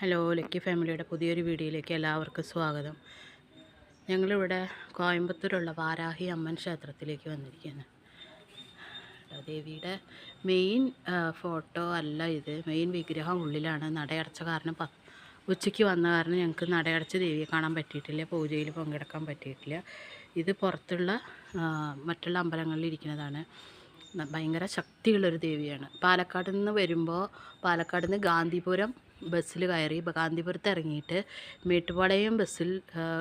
Hello, lucky ഫാമിലിയുടെ പുതിയൊരു വീഡിയോയിലേക്ക് എല്ലാവർക്കും സ്വാഗതം. ഞങ്ങളിവിടെ കോയമ്പത്തൂരുള്ള വാരാഹി അമ്മൻ ക്ഷേത്രത്തിലേക്ക് വന്നിരിക്കുകയാണ്. ദേവിയുടെ മെയിൻ ഫോട്ടോ അല്ല ഇത്, മെയിൻ വിഗ്രഹം ഉള്ളിലാണ്. നടയടച്ച കാരണം ഉച്ചയ്ക്ക് വന്ന കാരണം ഞങ്ങൾക്ക് നടയടച്ച് ദേവിയെ കാണാൻ പറ്റിയിട്ടില്ല, പൂജയിൽ പങ്കെടുക്കാൻ പറ്റിയിട്ടില്ല. ഇത് പുറത്തുള്ള മറ്റുള്ള അമ്പലങ്ങളിൽ ഇരിക്കുന്നതാണ്. ഭയങ്കര ശക്തിയുള്ളൊരു ദേവിയാണ്. പാലക്കാട് നിന്ന് വരുമ്പോൾ പാലക്കാട് നിന്ന് ഗാന്ധിപുരം ബസ്സിൽ കയറി ഗാന്ധിപുരത്ത് ഇറങ്ങിയിട്ട് മേട്ടുപാളയം ബസ്സിൽ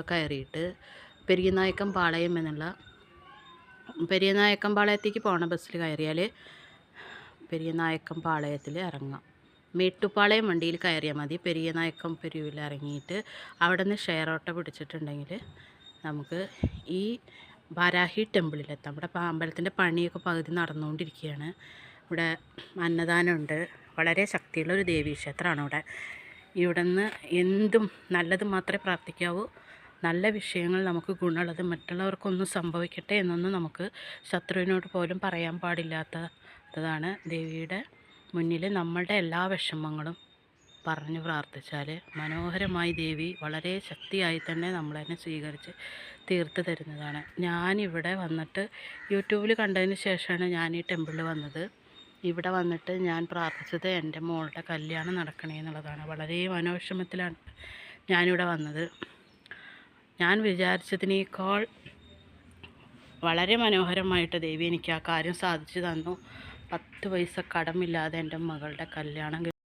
കയറിയിട്ട് പെരിയനായക്കം പാളയം എന്നുള്ള പെരിയനായക്കം പാളയത്തേക്ക് പോണ ബസ്സിൽ കയറിയാൽ പെരിയനായക്കം പാളയത്തിൽ ഇറങ്ങാം. മേട്ടുപാളയം വണ്ടിയിൽ കയറിയാൽ മതി. പെരിയനായക്കം പെരുവിൽ ഇറങ്ങിയിട്ട് അവിടെ നിന്ന് ഷെയർ ഓട്ടോ പിടിച്ചിട്ടുണ്ടെങ്കിൽ നമുക്ക് ഈ വാരാഹി ടെമ്പിളിലെത്താം. ഇവിടെ അമ്പലത്തിൻ്റെ പണിയൊക്കെ പകുതി നടന്നുകൊണ്ടിരിക്കുകയാണ്. ഇവിടെ അന്നദാനമുണ്ട്. വളരെ ശക്തിയുള്ളൊരു ദേവീക്ഷേത്രമാണ് ഇവിടെ നിന്ന് എന്തും നല്ലത് മാത്രമേ പ്രാർത്ഥിക്കാവൂ. നല്ല വിഷയങ്ങൾ നമുക്ക് ഗുണമുള്ളത് മറ്റുള്ളവർക്കൊന്നും സംഭവിക്കട്ടെ എന്നൊന്നും നമുക്ക് ശത്രുവിനോട് പോലും പറയാൻ പാടില്ലാത്തതാണ്. ദേവിയുടെ മുന്നിൽ നമ്മളുടെ എല്ലാ വിഷമങ്ങളും പറഞ്ഞ് പ്രാർത്ഥിച്ചാൽ മനോഹരമായി ദേവി വളരെ ശക്തിയായി തന്നെ നമ്മളതിനെ സ്വീകരിച്ച് തീർത്ത് തരുന്നതാണ്. ഞാനിവിടെ വന്നിട്ട് യൂട്യൂബിൽ കണ്ടതിന് ശേഷമാണ് ഞാൻ ഈ ടെമ്പിളിൽ വന്നത്. ഇവിടെ വന്നിട്ട് ഞാൻ പ്രാർത്ഥിച്ചത് എൻ്റെ മോളുടെ കല്യാണം നടക്കണേ എന്നുള്ളതാണ്. വളരെ മനോവിഷമത്തിലാണ് ഞാനിവിടെ വന്നത്. ഞാൻ വിചാരിച്ചതിനേക്കാൾ വളരെ മനോഹരമായിട്ട് ദേവി എനിക്ക് ആ കാര്യം സാധിച്ചു തന്നു. 10 പൈസ കടമില്ലാതെ എൻ്റെ മകളുടെ കല്യാണം